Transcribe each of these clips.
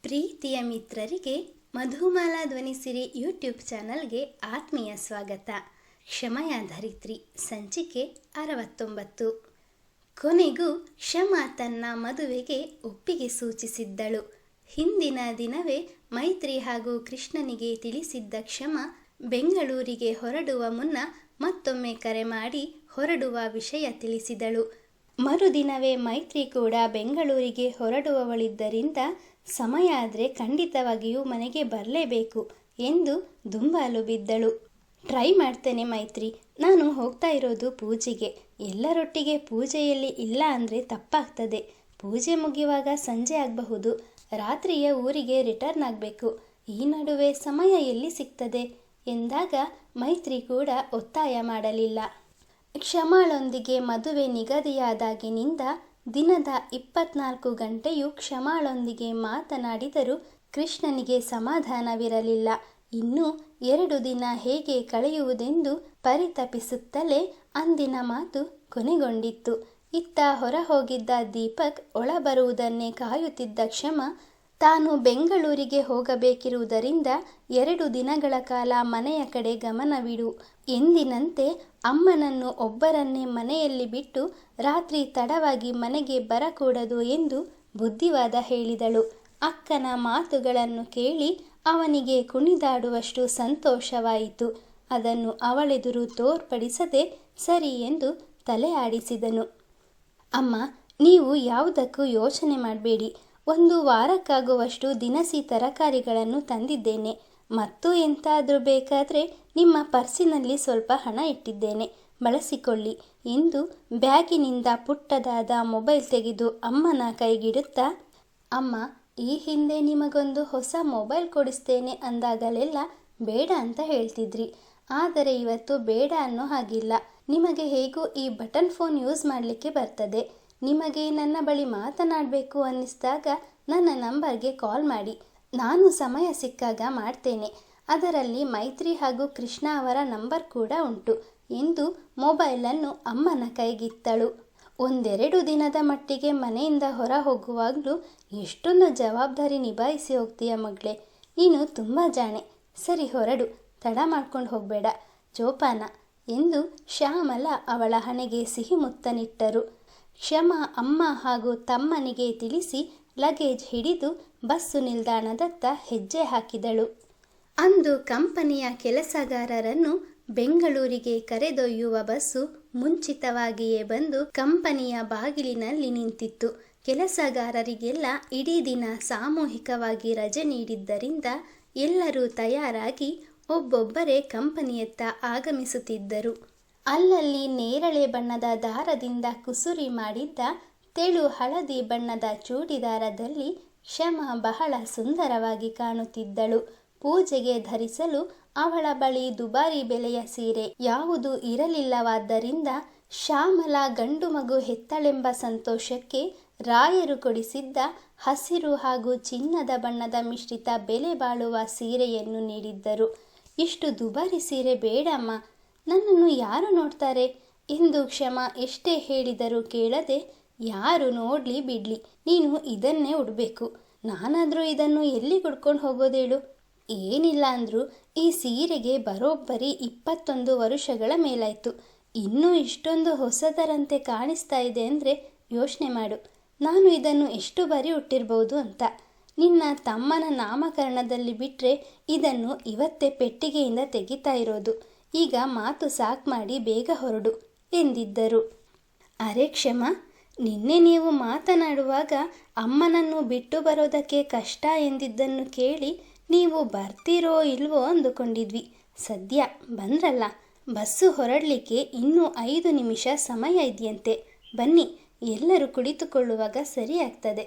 ಪ್ರೀತಿಯ ಮಿತ್ರರಿಗೆ ಮಧುಮಾಲಾ ಧ್ವನಿಸಿರಿ ಯೂಟ್ಯೂಬ್ ಚಾನಲ್ಗೆ ಆತ್ಮೀಯ ಸ್ವಾಗತ. ಕ್ಷಮೆಯ ಧರಿತ್ರಿ ಸಂಚಿಕೆ 69. ಕೊನೆಗೂ ಕ್ಷಮ ತನ್ನ ಮದುವೆಗೆ ಒಪ್ಪಿಗೆ ಸೂಚಿಸಿದ್ದಳು. ಹಿಂದಿನ ದಿನವೇ ಮೈತ್ರಿ ಹಾಗೂ ಕೃಷ್ಣನಿಗೆ ತಿಳಿಸಿದ್ದ ಕ್ಷಮ ಬೆಂಗಳೂರಿಗೆ ಹೊರಡುವ ಮುನ್ನ ಮತ್ತೊಮ್ಮೆ ಕರೆ ಮಾಡಿ ಹೊರಡುವ ವಿಷಯ ತಿಳಿಸಿದಳು. ಮರುದಿನವೇ ಮೈತ್ರಿ ಕೂಡ ಬೆಂಗಳೂರಿಗೆ ಹೊರಡುವವಳಿದ್ದರಿಂದ ಸಮಯ ಆದರೆ ಖಂಡಿತವಾಗಿಯೂ ಮನೆಗೆ ಬರಲೇಬೇಕು ಎಂದು ದುಂಬಾಲು ಬಿದ್ದಳು. ಟ್ರೈ ಮಾಡ್ತೇನೆ ಮೈತ್ರಿ, ನಾನು ಹೋಗ್ತಾ ಇರೋದು ಪೂಜೆಗೆ. ಎಲ್ಲರೊಟ್ಟಿಗೆ ಪೂಜೆಯಲ್ಲಿ ಇಲ್ಲ ಅಂದರೆ ತಪ್ಪಾಗ್ತದೆ. ಪೂಜೆ ಮುಗಿಯುವಾಗ ಸಂಜೆ ಆಗಬಹುದು. ರಾತ್ರಿಯ ಊರಿಗೆ ರಿಟರ್ನ್ ಆಗಬೇಕು. ಈ ನಡುವೆ ಸಮಯ ಎಲ್ಲಿ ಸಿಗ್ತದೆ ಎಂದಾಗ ಮೈತ್ರಿ ಕೂಡ ಒತ್ತಾಯ ಮಾಡಲಿಲ್ಲ. ಕ್ಷಮಾಳೊಂದಿಗೆ ಮದುವೆ ನಿಗದಿಯಾದಾಗಿನಿಂದ ದಿನದ 24 ಗಂಟೆಯೂ ಕ್ಷಮಾಳೊಂದಿಗೆ ಮಾತನಾಡಿದರೂ ಕೃಷ್ಣನಿಗೆ ಸಮಾಧಾನವಿರಲಿಲ್ಲ. ಇನ್ನೂ 2 ದಿನ ಹೇಗೆ ಕಳೆಯುವುದೆಂದು ಪರಿತಪಿಸುತ್ತಲೇ ಅಂದಿನ ಮಾತು ಕೊನೆಗೊಂಡಿತ್ತು. ಇತ್ತ ಹೊರ ಹೋಗಿದ್ದ ದೀಪಕ್ ಒಳ ಬರುವುದನ್ನೇ ಕಾಯುತ್ತಿದ್ದ ಕ್ಷಮ ತಾನು ಬೆಂಗಳೂರಿಗೆ ಹೋಗಬೇಕಿರುವುದರಿಂದ 2 ದಿನಗಳ ಕಾಲ ಮನೆಯ ಕಡೆ ಗಮನವಿಡು ಎಂದಿನಂತೆ ಅಮ್ಮನನ್ನು ಒಬ್ಬರನ್ನೇ ಮನೆಯಲ್ಲಿ ಬಿಟ್ಟು ರಾತ್ರಿ ತಡವಾಗಿ ಮನೆಗೆ ಬರಕೂಡದು ಎಂದು ಬುದ್ಧಿವಾದ ಹೇಳಿದಳು. ಅಕ್ಕನ ಮಾತುಗಳನ್ನು ಕೇಳಿ ಅವನಿಗೆ ಕುಣಿದಾಡುವಷ್ಟು ಸಂತೋಷವಾಯಿತು. ಅದನ್ನು ಅವಳೆದುರು ತೋರ್ಪಡಿಸದೆ ಸರಿ ಎಂದು ತಲೆ ಆಡಿಸಿದನು. ಅಮ್ಮ, ನೀವು ಯಾವುದಕ್ಕೂ ಯೋಚನೆ ಮಾಡಬೇಡಿ. 1 ವಾರಕ್ಕಾಗುವಷ್ಟು ದಿನಸಿ ತರಕಾರಿಗಳನ್ನು ತಂದಿದ್ದೇನೆ. ಮತ್ತು ಎಂತಾದರೂ ಬೇಕಾದರೆ ನಿಮ್ಮ ಪರ್ಸಿನಲ್ಲಿ ಸ್ವಲ್ಪ ಹಣ ಇಟ್ಟಿದ್ದೇನೆ, ಬಳಸಿಕೊಳ್ಳಿ ಎಂದು ಬ್ಯಾಗಿನಿಂದ ಪುಟ್ಟದಾದ ಮೊಬೈಲ್ ತೆಗೆದು ಅಮ್ಮನ ಕೈಗಿಡುತ್ತಾ, ಅಮ್ಮ, ಈ ಹಿಂದೆ ನಿಮಗೊಂದು ಹೊಸ ಮೊಬೈಲ್ ಕೊಡಿಸ್ತೇನೆ ಅಂದಾಗಲೆಲ್ಲ ಬೇಡ ಅಂತ ಹೇಳ್ತಿದ್ರಿ. ಆದರೆ ಇವತ್ತು ಬೇಡ ಅನ್ನೋ ಹಾಗಿಲ್ಲ. ನಿಮಗೆ ಹೇಗೂ ಈ ಬಟನ್ ಫೋನ್ ಯೂಸ್ ಮಾಡಲಿಕ್ಕೆ ಬರ್ತದೆ. ನಿಮಗೆ ನನ್ನ ಬಳಿ ಮಾತನಾಡಬೇಕು ಅನ್ನಿಸಿದಾಗ ನನ್ನ ನಂಬರ್ಗೆ ಕಾಲ್ ಮಾಡಿ. ನಾನು ಸಮಯ ಸಿಕ್ಕಾಗ ಮಾಡ್ತೇನೆ. ಅದರಲ್ಲಿ ಮೈತ್ರಿ ಹಾಗೂ ಕೃಷ್ಣ ಅವರ ನಂಬರ್ ಕೂಡ ಉಂಟು ಎಂದು ಮೊಬೈಲನ್ನು ಅಮ್ಮನ ಕೈಗಿತ್ತಳು. 1-2 ದಿನದ ಮಟ್ಟಿಗೆ ಮನೆಯಿಂದ ಹೊರ ಹೋಗುವಾಗಲೂ ಎಷ್ಟೊಂದು ಜವಾಬ್ದಾರಿ ನಿಭಾಯಿಸಿ ಹೋಗ್ತೀಯ ಮಗಳೇ. ನೀನು ತುಂಬ ಜಾಣೆ. ಸರಿ, ಹೊರಡು, ತಡ ಮಾಡ್ಕೊಂಡು ಹೋಗಬೇಡ, ಜೋಪಾನ ಎಂದು ಶ್ಯಾಮಲ ಅವಳ ಹಣೆಗೆ ಸಿಹಿ ಮುತ್ತನಿಟ್ಟರು. ಕ್ಷಮ ಅಮ್ಮ ಹಾಗೂ ತಮ್ಮನಿಗೆ ತಿಳಿಸಿ ಲಗೇಜ್ ಹಿಡಿದು ಬಸ್ಸು ನಿಲ್ದಾಣದತ್ತ ಹೆಜ್ಜೆ ಹಾಕಿದಳು. ಅಂದು ಕಂಪನಿಯ ಕೆಲಸಗಾರರನ್ನು ಬೆಂಗಳೂರಿಗೆ ಕರೆದೊಯ್ಯುವ ಬಸ್ಸು ಮುಂಚಿತವಾಗಿಯೇ ಬಂದು ಕಂಪನಿಯ ಬಾಗಿಲಿನಲ್ಲಿ ನಿಂತಿತ್ತು. ಕೆಲಸಗಾರರಿಗೆಲ್ಲ ಇಡೀ ದಿನ ಸಾಮೂಹಿಕವಾಗಿ ರಜೆ ನೀಡಿದ್ದರಿಂದ ಎಲ್ಲರೂ ತಯಾರಾಗಿ ಒಬ್ಬೊಬ್ಬರೇ ಕಂಪನಿಯತ್ತ ಆಗಮಿಸುತ್ತಿದ್ದರು. ಅಲ್ಲಲ್ಲಿ ನೇರಳೆ ಬಣ್ಣದ ದಾರದಿಂದ ಕುಸುರಿ ಮಾಡಿದ್ದ ತೆಳು ಹಳದಿ ಬಣ್ಣದ ಚೂಡಿದಾರದಲ್ಲಿ ಕ್ಷಮ ಬಹಳ ಸುಂದರವಾಗಿ ಕಾಣುತ್ತಿದ್ದಳು. ಪೂಜೆಗೆ ಧರಿಸಲು ಅವಳ ಬಳಿ ದುಬಾರಿ ಬೆಲೆಯ ಸೀರೆ ಯಾವುದೂ ಇರಲಿಲ್ಲವಾದ್ದರಿಂದ ಶ್ಯಾಮಲ ಗಂಡು ಮಗು ಹೆತ್ತಳೆಂಬ ಸಂತೋಷಕ್ಕೆ ರಾಯರು ಕೊಡಿಸಿದ್ದ ಹಸಿರು ಹಾಗೂ ಚಿನ್ನದ ಬಣ್ಣದ ಮಿಶ್ರಿತ ಬೆಲೆ ಬಾಳುವ ಸೀರೆಯನ್ನು ನೀಡಿದ್ದರು. ಇಷ್ಟು ದುಬಾರಿ ಸೀರೆ ಬೇಡಮ್ಮ, ನನ್ನನ್ನು ಯಾರು ನೋಡ್ತಾರೆ ಎಂದು ಕ್ಷಮ ಎಷ್ಟೇ ಹೇಳಿದರೂ ಕೇಳದೆ, ಯಾರು ನೋಡಲಿ ಬಿಡಲಿ, ನೀನು ಇದನ್ನೇ ಉಡಬೇಕು. ನಾನಾದರೂ ಇದನ್ನು ಎಲ್ಲಿ ಉಡ್ಕೊಂಡು ಹೋಗೋದೇಳು? ಏನಿಲ್ಲ ಅಂದರೂ ಈ ಸೀರೆಗೆ ಬರೋಬ್ಬರಿ 21 ವರುಷಗಳ ಮೇಲಾಯಿತು. ಇನ್ನೂ ಇಷ್ಟೊಂದು ಹೊಸದರಂತೆ ಕಾಣಿಸ್ತಾ ಇದೆ ಅಂದರೆ ಯೋಚನೆ ಮಾಡು, ನಾನು ಇದನ್ನು ಎಷ್ಟು ಬಾರಿ ಉಟ್ಟಿರ್ಬೋದು ಅಂತ. ನಿನ್ನ ತಮ್ಮನ ನಾಮಕರಣದಲ್ಲಿ ಬಿಟ್ಟರೆ ಇದನ್ನು ಇವತ್ತೇ ಪೆಟ್ಟಿಗೆಯಿಂದ ತೆಗಿತಾ ಇರೋದು. ಈಗ ಮಾತು ಸಾಕು ಮಾಡಿ ಬೇಗ ಹೊರಡು ಎಂದಿದ್ದರು. ಅರೆ ಕ್ಷಮ, ನಿನ್ನೆ ನೀವು ಮಾತನಾಡುವಾಗ ಅಮ್ಮನನ್ನು ಬಿಟ್ಟು ಬರೋದಕ್ಕೆ ಕಷ್ಟ ಎಂದಿದ್ದನ್ನು ಕೇಳಿ ನೀವು ಬರ್ತೀರೋ ಇಲ್ವೋ ಅಂದುಕೊಂಡಿದ್ವಿ. ಸದ್ಯ ಬಂದ್ರಲ್ಲ. ಬಸ್ಸು ಹೊರಡಲಿಕ್ಕೆ ಇನ್ನೂ 5 ನಿಮಿಷ ಸಮಯ ಇದೆಯಂತೆ. ಬನ್ನಿ, ಎಲ್ಲರೂ ಕುಳಿತುಕೊಳ್ಳುವಾಗ ಸರಿಯಾಗ್ತದೆ.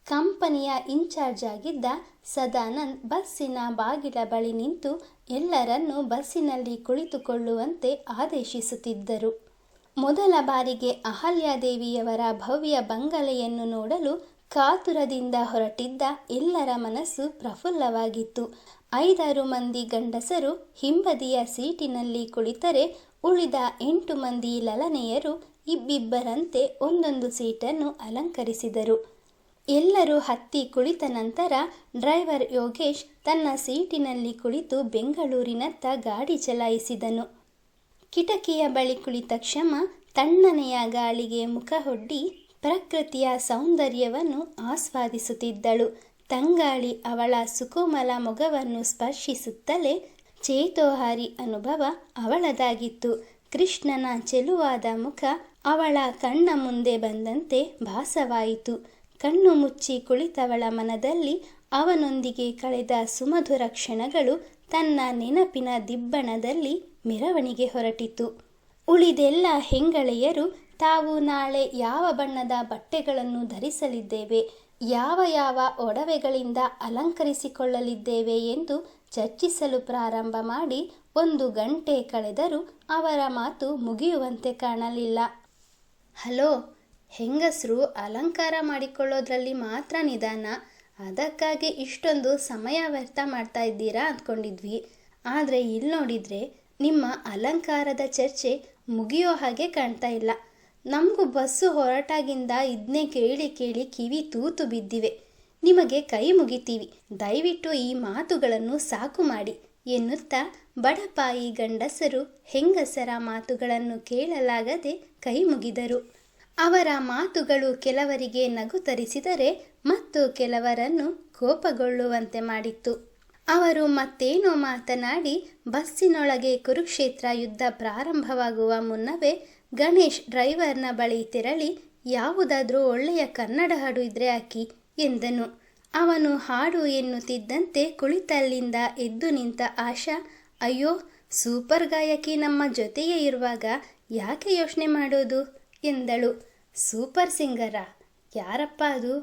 ಕಂಪನಿಯ ಇನ್ಚಾರ್ಜ್ ಆಗಿದ್ದ ಸದಾನಂದ್ ಬಸ್ಸಿನ ಬಾಗಿಲ ಬಳಿ ನಿಂತು ಎಲ್ಲರನ್ನೂ ಬಸ್ಸಿನಲ್ಲಿ ಕುಳಿತುಕೊಳ್ಳುವಂತೆ ಆದೇಶಿಸುತ್ತಿದ್ದರು. ಮೊದಲ ಬಾರಿಗೆ ಅಹಲ್ಯಾದೇವಿಯವರ ಭವ್ಯ ಬಂಗಲೆಯನ್ನು ನೋಡಲು ಕಾತುರದಿಂದ ಹೊರಟಿದ್ದ ಎಲ್ಲರ ಮನಸ್ಸು ಪ್ರಫುಲ್ಲವಾಗಿತ್ತು. 5-6 ಮಂದಿ ಗಂಡಸರು ಹಿಂಬದಿಯ ಸೀಟಿನಲ್ಲಿ ಕುಳಿತರೆ ಉಳಿದ 8 ಮಂದಿ ಲಲನೆಯರು ಇಬ್ಬಿಬ್ಬರಂತೆ ಒಂದೊಂದು ಸೀಟನ್ನು ಅಲಂಕರಿಸಿದರು. ಎಲ್ಲರೂ ಹತ್ತಿ ಕುಳಿತ ನಂತರ ಡ್ರೈವರ್ ಯೋಗೇಶ್ ತನ್ನ ಸೀಟಿನಲ್ಲಿ ಕುಳಿತು ಬೆಂಗಳೂರಿನತ್ತ ಗಾಡಿ ಚಲಾಯಿಸಿದನು. ಕಿಟಕಿಯ ಬಳಿ ಕುಳಿತ ಕ್ಷಮ ತಣ್ಣನೆಯ ಗಾಳಿಗೆ ಮುಖಹೊಡ್ಡಿ ಪ್ರಕೃತಿಯ ಸೌಂದರ್ಯವನ್ನು ಆಸ್ವಾದಿಸುತ್ತಿದ್ದಳು. ತಂಗಾಳಿ ಅವಳ ಸುಕೋಮಲ ಮೊಗವನ್ನು ಸ್ಪರ್ಶಿಸುತ್ತಲೇ ಚೇತೋಹಾರಿ ಅನುಭವ ಅವಳದಾಗಿತ್ತು. ಕೃಷ್ಣನ ಚೆಲುವಾದ ಮುಖ ಅವಳ ಕಣ್ಣ ಮುಂದೆ ಬಂದಂತೆ ಭಾಸವಾಯಿತು. ಕಣ್ಣು ಮುಚ್ಚಿ ಕುಳಿತವಳ ಮನದಲ್ಲಿ ಅವನೊಂದಿಗೆ ಕಳೆದ ಸುಮಧುರ ಕ್ಷಣಗಳು ತನ್ನ ನೆನಪಿನ ದಿಬ್ಬಣದಲ್ಲಿ ಮೆರವಣಿಗೆ ಹೊರಟಿತು. ಉಳಿದೆಲ್ಲ ಹೆಂಗಳೆಯರು ತಾವು ನಾಳೆ ಯಾವ ಬಣ್ಣದ ಬಟ್ಟೆಗಳನ್ನು ಧರಿಸಲಿದ್ದೇವೆ, ಯಾವ ಯಾವ ಒಡವೆಗಳಿಂದ ಅಲಂಕರಿಸಿಕೊಳ್ಳಲಿದ್ದೇವೆ ಎಂದು ಚರ್ಚಿಸಲು ಪ್ರಾರಂಭ ಮಾಡಿ 1 ಗಂಟೆ ಕಳೆದರೂ ಅವರ ಮಾತು ಮುಗಿಯುವಂತೆ ಕಾಣಲಿಲ್ಲ. ಹಲೋ, ಹೆಂಗಸರು ಅಲಂಕಾರ ಮಾಡಿಕೊಳ್ಳೋದ್ರಲ್ಲಿ ಮಾತ್ರ ನಿಧಾನ, ಅದಕ್ಕಾಗಿ ಇಷ್ಟೊಂದು ಸಮಯ ವ್ಯರ್ಥ ಮಾಡ್ತಾ ಇದ್ದೀರಾ ಅಂದ್ಕೊಂಡಿದ್ವಿ. ಆದರೆ ಇಲ್ಲಿ ನೋಡಿದರೆ ನಿಮ್ಮ ಅಲಂಕಾರದ ಚರ್ಚೆ ಮುಗಿಯೋ ಹಾಗೆ ಕಾಣ್ತಾ ಇಲ್ಲ. ನಮಗೂ ಬಸ್ಸು ಹೊರಟಾಗಿಂದ ಇದನ್ನೇ ಕೇಳಿ ಕೇಳಿ ಕಿವಿ ತೂತು ಬಿದ್ದಿವೆ. ನಿಮಗೆ ಕೈ ಮುಗಿತೀವಿ, ದಯವಿಟ್ಟು ಈ ಮಾತುಗಳನ್ನು ಸಾಕು ಮಾಡಿ ಎನ್ನುತ್ತಾ ಬಡಪಾಯಿ ಗಂಡಸರು ಹೆಂಗಸರ ಮಾತುಗಳನ್ನು ಕೇಳಲಾಗದೆ ಕೈ ಮುಗಿದರು. ಅವರ ಮಾತುಗಳು ಕೆಲವರಿಗೆ ನಗು ತರಿಸಿದರೆ ಮತ್ತು ಕೆಲವರನ್ನು ಕೋಪಗೊಳ್ಳುವಂತೆ ಮಾಡಿತ್ತು. ಅವರು ಮತ್ತೇನೋ ಮಾತನಾಡಿ ಬಸ್ಸಿನೊಳಗೆ ಕುರುಕ್ಷೇತ್ರ ಯುದ್ಧ ಪ್ರಾರಂಭವಾಗುವ ಮುನ್ನವೇ ಗಣೇಶ್ ಡ್ರೈವರ್ನ ಬಳಿ ತೆರಳಿ ಯಾವುದಾದ್ರೂ ಒಳ್ಳೆಯ ಕನ್ನಡ ಹಾಡು ಇದ್ರೆ ಹಾಕಿ ಎಂದನು. ಅವನು ಹಾಡು ಎನ್ನುತ್ತಿದ್ದಂತೆ ಕುಳಿತಲ್ಲಿಂದ ಎದ್ದು ನಿಂತ ಆಶಾ, ಅಯ್ಯೋ, ಸೂಪರ್ ಗಾಯಕಿ ನಮ್ಮ ಜೊತೆಯೇ ಇರುವಾಗ ಯಾಕೆ ಯೋಚನೆ ಮಾಡೋದು ಎಂದಳು. ಸೂಪರ್ ಸಿಂಗರಾ? ಯಾರಪ್ಪ ಅದು?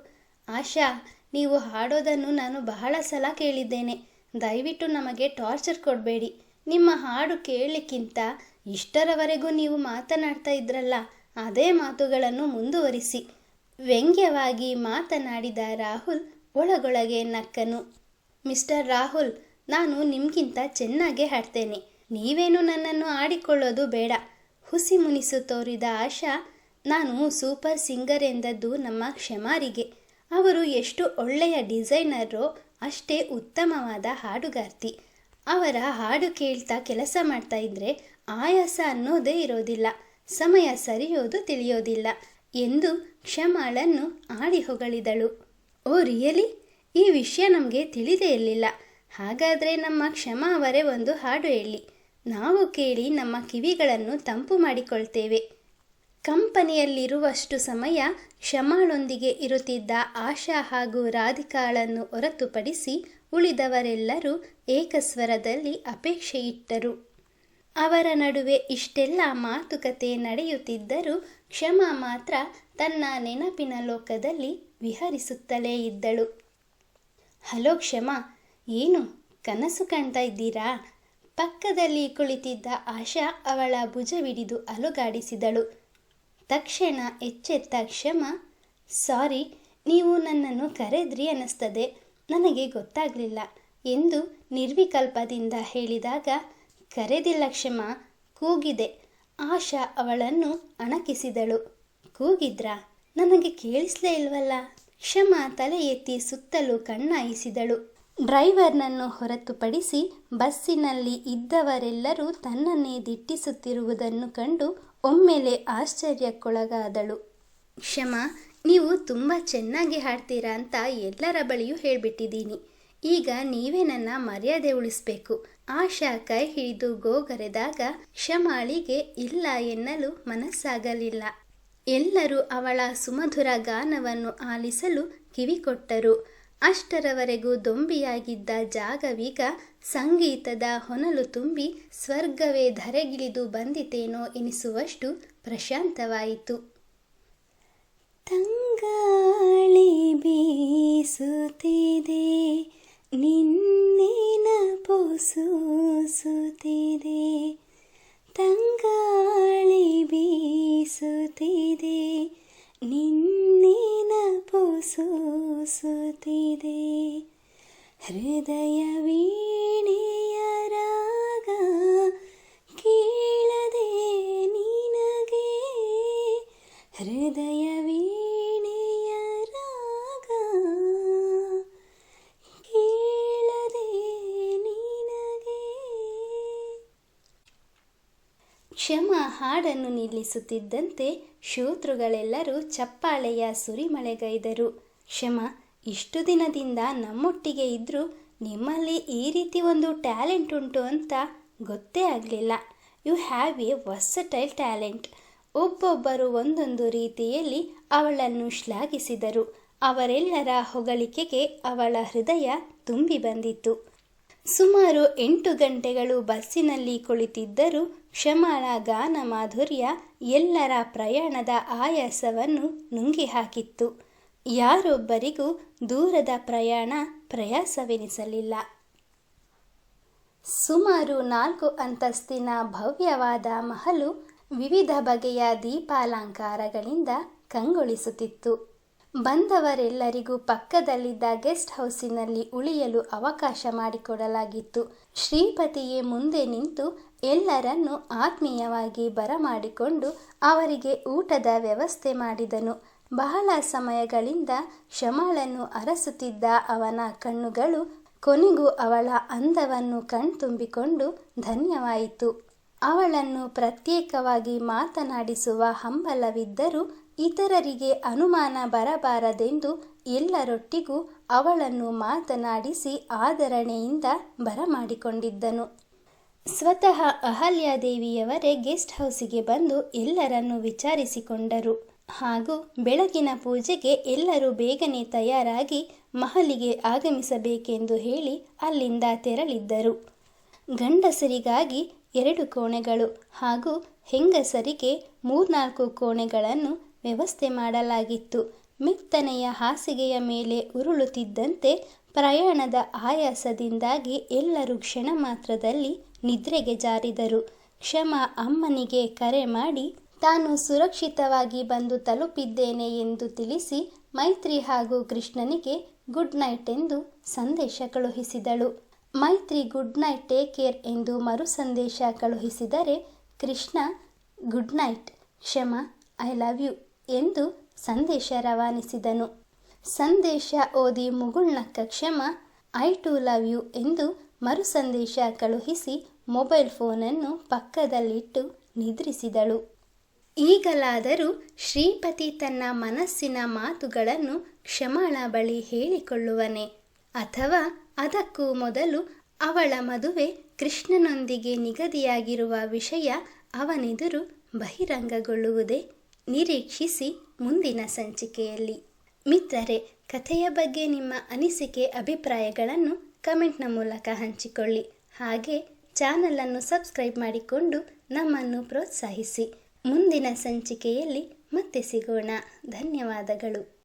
ಆಶಾ, ನೀವು ಹಾಡೋದನ್ನು ನಾನು ಬಹಳ ಸಲ ಕೇಳಿದ್ದೇನೆ. ದಯವಿಟ್ಟು ನಮಗೆ ಟಾರ್ಚರ್ ಕೊಡಬೇಡಿ. ನಿಮ್ಮ ಹಾಡು ಕೇಳಲಿಕ್ಕಿಂತ ಇಷ್ಟರವರೆಗೂ ನೀವು ಮಾತನಾಡ್ತಾ ಇದ್ರಲ್ಲ, ಅದೇ ಮಾತುಗಳನ್ನು ಮುಂದುವರಿಸಿ. ವ್ಯಂಗ್ಯವಾಗಿ ಮಾತನಾಡಿದ ರಾಹುಲ್ ಒಳಗೊಳಗೆ ನಕ್ಕನು. ಮಿಸ್ಟರ್ ರಾಹುಲ್, ನಾನು ನಿಮಗಿಂತ ಚೆನ್ನಾಗೇ ಹಾಡ್ತೇನೆ. ನೀವೇನು ನನ್ನನ್ನು ಆಡಿಕೊಳ್ಳೋದು ಬೇಡ. ಹುಸಿ ಮುನಿಸು ತೋರಿದ ಆಶಾ, ನಾನು ಸೂಪರ್ ಸಿಂಗರ್ ಎಂದದ್ದು ನಮ್ಮ ಕ್ಷಮಾರಿಗೆ. ಅವರು ಎಷ್ಟು ಒಳ್ಳೆಯ ಡಿಸೈನರೋ ಅಷ್ಟೇ ಉತ್ತಮವಾದ ಹಾಡುಗಾರ್ತಿ. ಅವರ ಹಾಡು ಕೇಳ್ತಾ ಕೆಲಸ ಮಾಡ್ತಾ ಇದ್ರೆ ಆಯಾಸ ಅನ್ನೋದೇ ಇರೋದಿಲ್ಲ, ಸಮಯ ಸರಿಯೋದು ತಿಳಿಯೋದಿಲ್ಲ ಎಂದು ಕ್ಷಮಾಳನ್ನು ಆಡಿ ಹೊಗಳಿದಳು. Oh really? ಈ ವಿಷಯ ನಮಗೆ ತಿಳಿದೇ ಇರಲಿಲ್ಲ. ಹಾಗಾದರೆ ನಮ್ಮ ಕ್ಷಮಾ ಅವರೇ ಒಂದು ಹಾಡು ಹೇಳಿ, ನಾವು ಕೇಳಿ ನಮ್ಮ ಕಿವಿಗಳನ್ನು ತಂಪು ಮಾಡಿಕೊಳ್ತೇವೆ. ಕಂಪನಿಯಲ್ಲಿರುವಷ್ಟು ಸಮಯ ಕ್ಷಮಾಳೊಂದಿಗೆ ಇರುತ್ತಿದ್ದ ಆಶಾ ಹಾಗೂ ರಾಧಿಕಾಳನ್ನು ಹೊರತುಪಡಿಸಿ ಉಳಿದವರೆಲ್ಲರೂ ಏಕಸ್ವರದಲ್ಲಿ ಅಪೇಕ್ಷೆ ಇಟ್ಟರು. ಅವರ ನಡುವೆ ಇಷ್ಟೆಲ್ಲ ಮಾತುಕತೆ ನಡೆಯುತ್ತಿದ್ದರೂ ಕ್ಷಮಾ ಮಾತ್ರ ತನ್ನ ನೆನಪಿನ ಲೋಕದಲ್ಲಿ ವಿಹರಿಸುತ್ತಲೇ ಇದ್ದಳು. ಹಲೋ ಕ್ಷಮಾ, ಏನು ಕನಸು ಕಾಣ್ತಾ ಇದ್ದೀರಾ? ಪಕ್ಕದಲ್ಲಿ ಕುಳಿತಿದ್ದ ಆಶಾ ಅವಳ ಭುಜವಿಡಿದು ಅಲುಗಾಡಿಸಿದಳು. ತಕ್ಷಣ ಎಚ್ಚೆತ್ತ ಕ್ಷಮಾ, ಸಾರಿ, ನೀವು ನನ್ನನ್ನು ಕರೆದ್ರಿ ಅನ್ನಿಸ್ತದೆ, ನನಗೆ ಗೊತ್ತಾಗಲಿಲ್ಲ ಎಂದು ನಿರ್ವಿಕಲ್ಪದಿಂದ ಹೇಳಿದಾಗ, ಕರೆದಿಲ್ಲ ಕ್ಷಮಾ, ಕೂಗಿದೆ. ಆಶಾ ಅವಳನ್ನು ಅಣಕಿಸಿದಳು. ಕೂಗಿದ್ರಾ? ನನಗೆ ಕೇಳಿಸ್ಲೇ ಇಲ್ವಲ್ಲ. ಕ್ಷಮಾ ತಲೆ ಎತ್ತಿ ಸುತ್ತಲೂ ಕಣ್ಣಾಯಿಸಿದಳು. ಡ್ರೈವರ್ನನ್ನು ಹೊರತುಪಡಿಸಿ ಬಸ್ಸಿನಲ್ಲಿ ಇದ್ದವರೆಲ್ಲರೂ ತನ್ನನ್ನೇ ದಿಟ್ಟಿಸುತ್ತಿರುವುದನ್ನು ಕಂಡು ಒಮ್ಮೆಲೆ ಆಶ್ಚರ್ಯಕ್ಕೊಳಗಾದಳು. ಕ್ಷಮಾ, ನೀವು ತುಂಬ ಚೆನ್ನಾಗಿ ಹಾಡ್ತೀರಾ ಅಂತ ಎಲ್ಲರ ಬಳಿಯೂ ಹೇಳಿಬಿಟ್ಟಿದ್ದೀನಿ. ಈಗ ನೀವೇ ನನ್ನ ಮರ್ಯಾದೆ ಉಳಿಸಬೇಕು. ಆಶಾ ಕೈ ಹಿಡಿದು ಗೋಗರೆದಾಗ ಕ್ಷಮಾಳಿಗೆ ಇಲ್ಲ ಎನ್ನಲು ಮನಸ್ಸಾಗಲಿಲ್ಲ. ಎಲ್ಲರೂ ಅವಳ ಸುಮಧುರ ಗಾನವನ್ನು ಆಲಿಸಲು ಕಿವಿಕೊಟ್ಟರು. ಅಷ್ಟರವರೆಗೂ ದೊಂಬಿಯಾಗಿದ್ದ ಜಾಗವೀಗ ಸಂಗೀತದ ಹೊನಲು ತುಂಬಿ ಸ್ವರ್ಗವೇ ಧರೆಗಿಳಿದು ಬಂದಿತೇನೋ ಎನಿಸುವಷ್ಟು ಪ್ರಶಾಂತವಾಯಿತು. ತಂಗಾಳಿ ಬೀಸುತ್ತಿದೆ, ನಿನ್ನೆನ ಪೋಸುತ್ತಿದೆ. ತಂಗಾಳಿ ಬೀಸುತ್ತಿದೆ, ನಿನ್ನೆನ ಪೋಸುತ್ತಿದೆ. ಹೃದಯ ವೀಣೆಯ ರಾಗ ಕೇಳದೆ ನಿನಗೆ, ಹೃದಯ ವೀಣೆಯ ರಾಗ ಹಾಡನ್ನು ನಿಲ್ಲಿಸುತ್ತಿದ್ದಂತೆ ಶ್ರೋತೃಗಳೆಲ್ಲರೂ ಚಪ್ಪಾಳೆಯ ಸುರಿಮಳೆಗೈದರು. ಕ್ಷಮ, ಇಷ್ಟು ದಿನದಿಂದ ನಮ್ಮೊಟ್ಟಿಗೆ ಇದ್ದರೂ ನಿಮ್ಮಲ್ಲಿ ಈ ರೀತಿ ಒಂದು ಟ್ಯಾಲೆಂಟ್ ಉಂಟು ಅಂತ ಗೊತ್ತೇ ಆಗಲಿಲ್ಲ. You have a versatile talent. ಒಬ್ಬೊಬ್ಬರು ಒಂದೊಂದು ರೀತಿಯಲ್ಲಿ ಅವಳನ್ನು ಶ್ಲಾಘಿಸಿದರು. ಅವರೆಲ್ಲರ ಹೊಗಳಿಕೆಗೆ ಅವಳ ಹೃದಯ ತುಂಬಿ ಬಂದಿತು. ಸುಮಾರು 8 ಗಂಟೆಗಳು ಬಸ್ಸಿನಲ್ಲಿ ಕುಳಿತಿದ್ದರೂ ಕ್ಷಮಾಳ ಗಾನ ಮಾಧುರ್ಯ ಎಲ್ಲರ ಪ್ರಯಾಣದ ಆಯಾಸವನ್ನು ನುಂಗಿ ಹಾಕಿತ್ತು. ಯಾರೊಬ್ಬರಿಗೂ ದೂರದ ಪ್ರಯಾಣ ಪ್ರಯಾಸವೆನಿಸಲಿಲ್ಲ. ಸುಮಾರು 4 ಅಂತಸ್ತಿನ ಭವ್ಯವಾದ ಮಹಲು ವಿವಿಧ ಬಗೆಯ ದೀಪಾಲಂಕಾರಗಳಿಂದ ಕಂಗೊಳಿಸುತ್ತಿತ್ತು. ಬಂದವರೆಲ್ಲರಿಗೂ ಪಕ್ಕದಲ್ಲಿದ್ದ ಗೆಸ್ಟ್ ಹೌಸಿನಲ್ಲಿ ಉಳಿಯಲು ಅವಕಾಶ ಮಾಡಿಕೊಡಲಾಗಿತ್ತು. ಶ್ರೀಪತಿಯೇ ಮುಂದೆ ನಿಂತು ಎಲ್ಲರನ್ನೂ ಆತ್ಮೀಯವಾಗಿ ಬರಮಾಡಿಕೊಂಡು ಅವರಿಗೆ ಊಟದ ವ್ಯವಸ್ಥೆ ಮಾಡಿದನು. ಬಹಳ ಸಮಯಗಳಿಂದ ಕ್ಷಮಾಳನ್ನು ಅರಸುತ್ತಿದ್ದ ಅವನ ಕಣ್ಣುಗಳು ಕೊನೆಗೂ ಅವಳ ಅಂದವನ್ನು ಕಣ್ತುಂಬಿಕೊಂಡು ಧನ್ಯವಾಯಿತು. ಅವಳನ್ನು ಪ್ರತ್ಯೇಕವಾಗಿ ಮಾತನಾಡಿಸುವ ಹಂಬಲವಿದ್ದರೂ ಇತರರಿಗೆ ಅನುಮಾನ ಬರಬಾರದೆಂದು ಎಲ್ಲರೊಟ್ಟಿಗೂ ಅವಳನ್ನು ಮಾತನಾಡಿಸಿ ಆದರಣೆಯಿಂದ ಬರಮಾಡಿಕೊಂಡಿದ್ದನು. ಸ್ವತಃ ಅಹಲ್ಯಾದೇವಿಯವರೇ ಗೆಸ್ಟ್ ಹೌಸಿಗೆ ಬಂದು ಎಲ್ಲರನ್ನು ವಿಚಾರಿಸಿಕೊಂಡರು. ಹಾಗೂ ಬೆಳಗಿನ ಪೂಜೆಗೆ ಎಲ್ಲರೂ ಬೇಗನೆ ತಯಾರಾಗಿ ಮಹಲಿಗೆ ಆಗಮಿಸಬೇಕೆಂದು ಹೇಳಿ ಅಲ್ಲಿಂದ ತೆರಳಿದ್ದರು. ಗಂಡಸರಿಗಾಗಿ 2 ಕೋಣೆಗಳು ಹಾಗೂ ಹೆಂಗಸರಿಗೆ 3-4 ಕೋಣೆಗಳನ್ನು ವ್ಯವಸ್ಥೆ ಮಾಡಲಾಗಿತ್ತು. ಮೆತ್ತನೆಯ ಹಾಸಿಗೆಯ ಮೇಲೆ ಉರುಳುತ್ತಿದ್ದಂತೆ ಪ್ರಯಾಣದ ಆಯಾಸದಿಂದಾಗಿ ಎಲ್ಲರೂ ಕ್ಷಣ ಮಾತ್ರದಲ್ಲಿ ನಿದ್ರೆಗೆ ಜಾರಿದರು. ಕ್ಷಮ ಅಮ್ಮನಿಗೆ ಕರೆ ಮಾಡಿ ತಾನು ಸುರಕ್ಷಿತವಾಗಿ ಬಂದು ತಲುಪಿದ್ದೇನೆ ಎಂದು ತಿಳಿಸಿ ಮೈತ್ರಿ ಹಾಗೂ ಕೃಷ್ಣನಿಗೆ ಗುಡ್ ನೈಟ್ ಎಂದು ಸಂದೇಶ ಕಳುಹಿಸಿದಳು. ಮೈತ್ರಿ ಗುಡ್ ನೈಟ್, ಟೇಕ್ ಕೇರ್ ಎಂದು ಮರು ಸಂದೇಶ ಕಳುಹಿಸಿದರೆ Krishna good night Kshama, I love you ಎಂದು ಸಂದೇಶ ರವಾನಿಸಿದನು. ಸಂದೇಶ ಓದಿ ಮುಗುಳ್ನಕ್ಕ ಕ್ಷಮ ಐ ಟು ಲವ್ ಯು ಎಂದು ಮರು ಸಂದೇಶ ಕಳುಹಿಸಿ ಮೊಬೈಲ್ ಫೋನನ್ನು ಪಕ್ಕದಲ್ಲಿಟ್ಟು ನಿದ್ರಿಸಿದಳು. ಈಗಲಾದರೂ ಶ್ರೀಪತಿ ತನ್ನ ಮನಸ್ಸಿನ ಮಾತುಗಳನ್ನು ಕ್ಷಮಾಳ ಬಳಿ ಹೇಳಿಕೊಳ್ಳುವನೆ, ಅಥವಾ ಅದಕ್ಕೂ ಮೊದಲು ಅವಳ ಮದುವೆ ಕೃಷ್ಣನೊಂದಿಗೆ ನಿಗದಿಯಾಗಿರುವ ವಿಷಯ ಅವನೆದುರು ಬಹಿರಂಗಗೊಳ್ಳುವುದೇ? ನಿರೀಕ್ಷಿಸಿ ಮುಂದಿನ ಸಂಚಿಕೆಯಲ್ಲಿ. ಮಿತ್ರರೇ, ಕಥೆಯ ಬಗ್ಗೆ ನಿಮ್ಮ ಅನಿಸಿಕೆ ಅಭಿಪ್ರಾಯಗಳನ್ನು ಕಮೆಂಟ್ನ ಮೂಲಕ ಹಂಚಿಕೊಳ್ಳಿ. ಹಾಗೆ ಚಾನಲನ್ನು ಸಬ್ಸ್ಕ್ರೈಬ್ ಮಾಡಿಕೊಂಡು ನಮ್ಮನ್ನು ಪ್ರೋತ್ಸಾಹಿಸಿ. ಮುಂದಿನ ಸಂಚಿಕೆಯಲ್ಲಿ ಮತ್ತೆ ಸಿಗೋಣ. ಧನ್ಯವಾದಗಳು.